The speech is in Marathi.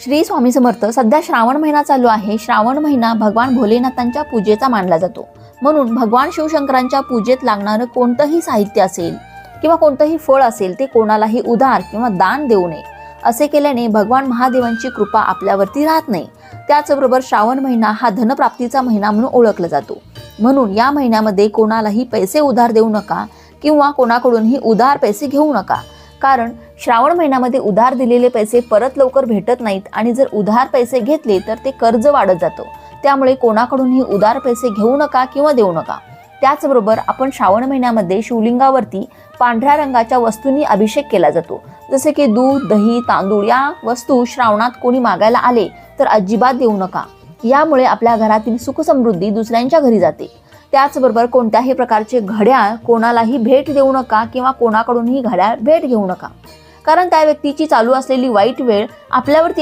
श्री स्वामी समर्थ. सध्या श्रावण महिना चालू आहे. श्रावण महिना भगवान भोलेनाथांच्या पूजेचा मानला जातो. म्हणून भगवान शिवशंकरांच्या पूजेत लागणारं कोणतंही साहित्य असेल किंवा कोणतंही फळ असेल ते कोणालाही उधार किंवा दान देऊ नये. असे केल्याने भगवान महादेवांची कृपा आपल्यावरती राहत नाही. त्याचबरोबर श्रावण महिना हा धनप्राप्तीचा महिना म्हणून ओळखला जातो. म्हणून या महिन्यामध्ये कोणालाही पैसे उधार देऊ नका किंवा कोणाकडूनही उधार पैसे घेऊ नका. कारण श्रावण महिन्यामध्ये उधार दिलेले पैसे परत लवकर भेटत नाहीत आणि जर उधार पैसे घेतले तर ते कर्ज वाढत जातं. त्यामुळे कोणाकडूनही उधार पैसे घेऊ नका किंवा देऊ नका. त्याचबरोबर आपण श्रावण महिन्यामध्ये शिवलिंगावरती पांढऱ्या रंगाच्या वस्तूंनी अभिषेक केला जातो. जसे की दूध, दही, तांदूळ या वस्तू श्रावणात कोणी मागायला आले तर अजिबात देऊ नका. यामुळे आपल्या घरातील सुख समृद्धी दुसऱ्यांच्या घरी जाते. त्याचबरोबर कोणत्याही प्रकारचे घड्याळ कोणालाही भेट देऊ नका किंवा कोणाकडूनही घड्याळ भेट घेऊ नका. कारण त्या व्यक्तीची चालू असलेली वाईट वेळ आपल्यावरती